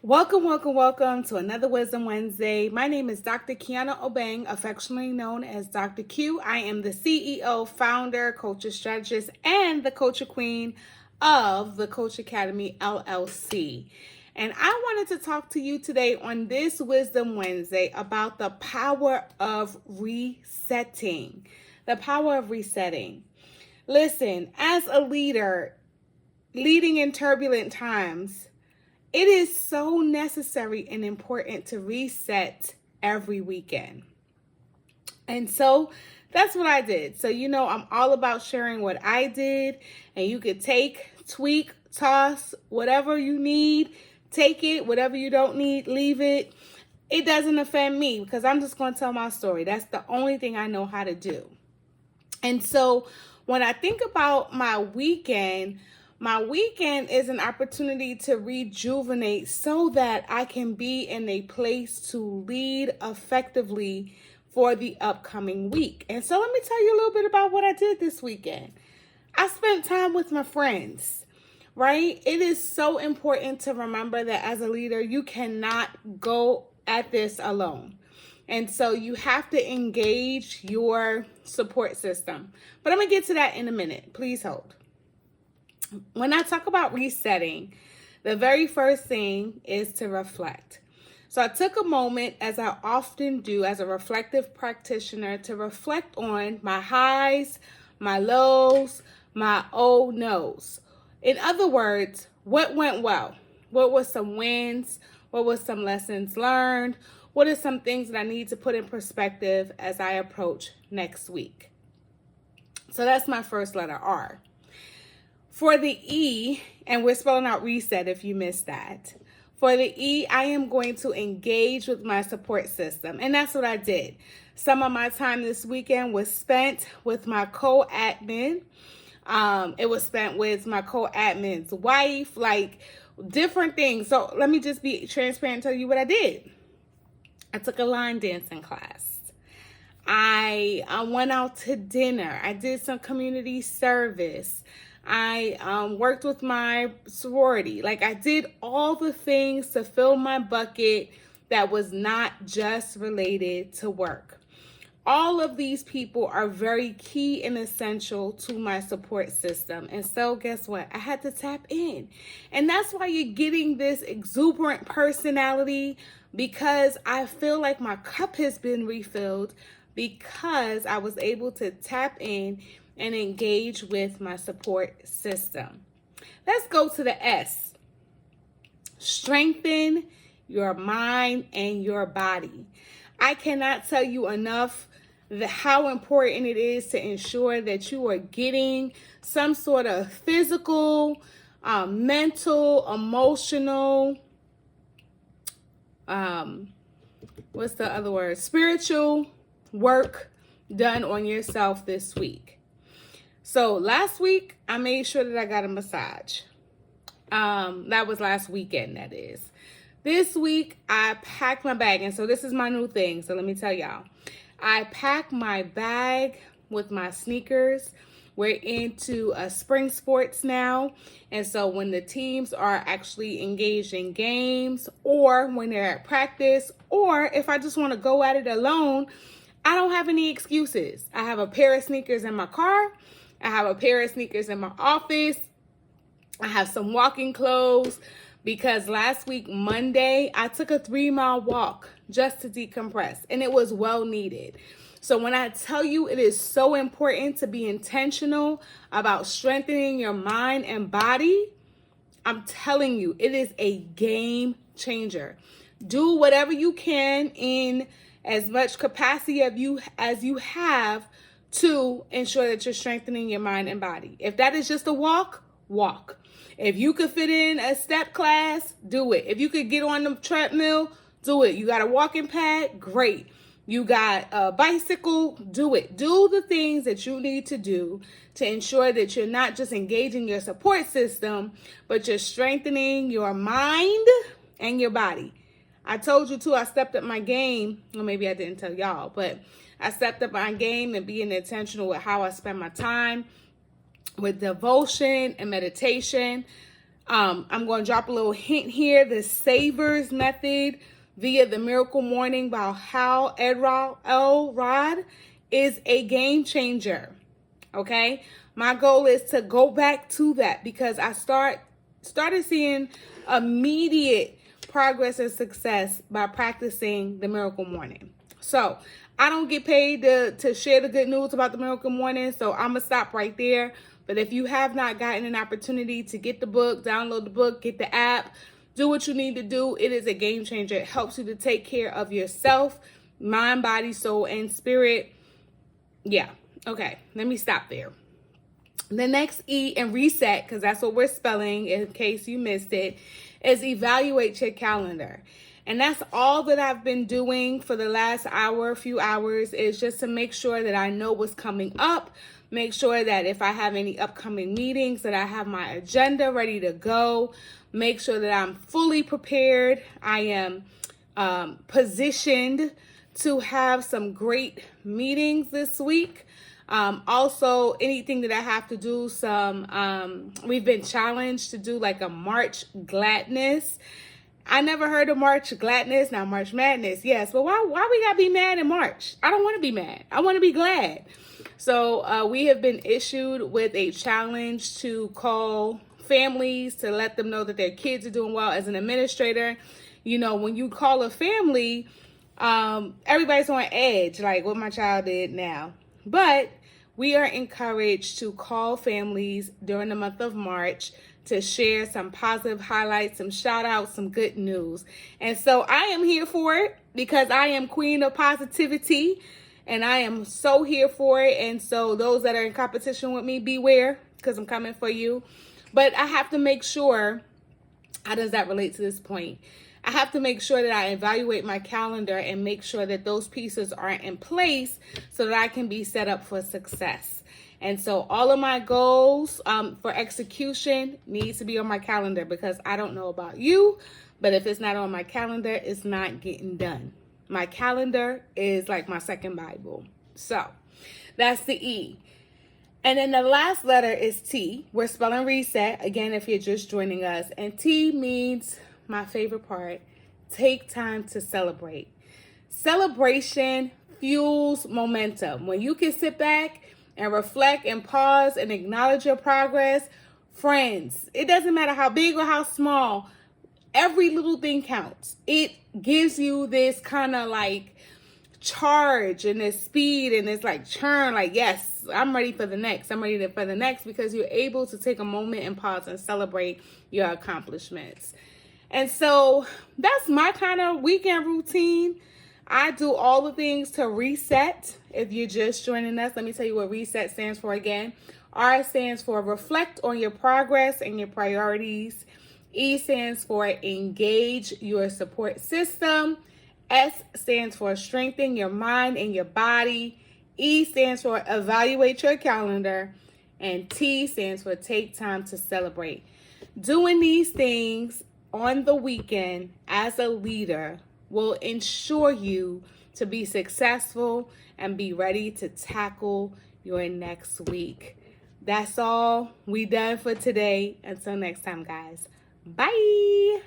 Welcome to another Wisdom Wednesday. My name is Dr. Kiana Obeng, affectionately known as Dr. Q. I am the CEO, founder, coach strategist, and the coach queen of the Coach Academy, LLC. And I wanted to talk to you today on this Wisdom Wednesday about the power of resetting. The power of resetting. Listen, as a leader, leading in turbulent times, it is so necessary and important to reset every weekend. And so that's what I did. So, I'm all about sharing what I did, and you could take, tweak, toss, whatever you need, take it, whatever you don't need, leave it. It doesn't offend me because I'm just going to tell my story. That's the only thing I know how to do. And so when I think about my weekend is an opportunity to rejuvenate so that I can be in a place to lead effectively for the upcoming week. And so let me tell you a little bit about what I did this weekend. I spent time with my friends, right? It is so important to remember that as a leader, you cannot go at this alone. And so you have to engage your support system. But I'm going to get to that in a minute. Please hold. When I talk about resetting, the very first thing is to reflect. So I took a moment, as I often do as a reflective practitioner, to reflect on my highs, my lows, my oh no's. In other words, what went well? What were some wins? What were some lessons learned? What are some things that I need to put in perspective as I approach next week? So that's my first letter, R. For the E, and we're spelling out reset if you missed that. For the E, I am going to engage with my support system. And that's what I did. Some of my time this weekend was spent with my co-admin. It was spent with my co-admin's wife, like different things. So let me just be transparent and tell you what I did. I took a line dancing class. I went out to dinner. I did some community service. I worked with my sorority. Like, I did all the things to fill my bucket that was not just related to work. All of these people are very key and essential to my support system. And so guess what? I had to tap in. And that's why you're getting this exuberant personality, because I feel like my cup has been refilled because I was able to tap in and engage with my support system. Let's go to the S. Strengthen your mind and your body. I cannot tell you enough how important it is to ensure that you are getting some sort of physical, mental, emotional, spiritual work done on yourself this week. So last week, I made sure that I got a massage. That was last weekend, that is. This week, I packed my bag. And so this is my new thing. So let me tell y'all. I packed my bag with my sneakers. We're into spring sports now. And so when the teams are actually engaged in games, or when they're at practice, or if I just want to go at it alone, I don't have any excuses. I have a pair of sneakers in my car. I have a pair of sneakers in my office. I have some walking clothes because last week, Monday, I took a 3-mile walk just to decompress, and it was well needed. So when I tell you it is so important to be intentional about strengthening your mind and body, I'm telling you, it is a game changer. Do whatever you can in as much capacity as you have to ensure that you're strengthening your mind and body. If that is just a walk, walk. If you could fit in a step class, do it. If you could get on the treadmill, do it. You got a walking pad, great. You got a bicycle, do it. Do the things that you need to do to ensure that you're not just engaging your support system, but you're strengthening your mind and your body. I told you too, I stepped up my game. Or maybe I didn't tell y'all, but I stepped up my game and being intentional with how I spend my time with devotion and meditation. I'm going to drop a little hint here. The Savers Method via the Miracle Morning by Hal Elrod is a game changer. Okay, my goal is to go back to that because I started seeing immediate progress and success by practicing the Miracle Morning. So I don't get paid to share the good news about the Miracle Morning, so I'm gonna stop right there. But if you have not gotten an opportunity to get the book, download the book, get the app, do what you need to do. It is a game changer. It helps you to take care of yourself, mind, body, soul, and spirit. Yeah. Okay. Let me stop there. The next E in reset, because that's what we're spelling in case you missed it, is evaluate your calendar. And that's all that I've been doing for the last few hours, is just to make sure that I know what's coming up. Make sure that if I have any upcoming meetings, that I have my agenda ready to go. Make sure that I'm fully prepared. I am positioned to have some great meetings this week. Also, anything that I have to do, we've been challenged to do like a March Gladness. I never heard of March Gladness. Now March Madness, yes, but why we gotta be mad in March? I don't want to be mad. I want to be glad. So we have been issued with a challenge to call families to let them know that their kids are doing well. As an administrator, you know, when you call a family, everybody's on edge, like what my child did now. But we are encouraged to call families during the month of March to share some positive highlights, some shout outs, some good news. And so I am here for it because I am queen of positivity and I am so here for it. And so those that are in competition with me, beware, because I'm coming for you. But I have to make sure, how does that relate to this point? I have to make sure that I evaluate my calendar and make sure that those pieces are in place so that I can be set up for success. And so all of my goals for execution needs to be on my calendar, because I don't know about you, but if it's not on my calendar, it's not getting done. My calendar is like my second Bible. So that's the E. And then the last letter is T. We're spelling reset, again, if you're just joining us. And T means, my favorite part, take time to celebrate. Celebration fuels momentum. When you can sit back and reflect and pause and acknowledge your progress, friends, it doesn't matter how big or how small, every little thing counts. It gives you this kind of like charge and this speed and this like churn, like, yes, I'm ready for the next. I'm ready for the next, because you're able to take a moment and pause and celebrate your accomplishments. And so that's my kind of weekend routine. I do all the things to reset. If you're just joining us, let me tell you what RESET stands for again. R stands for reflect on your progress and your priorities. E stands for engage your support system. S stands for strengthen your mind and your body. E stands for evaluate your calendar. And T stands for take time to celebrate. Doing these things on the weekend as a leader will ensure you to be successful and be ready to tackle your next week. That's all we done for today. Until next time, guys. Bye.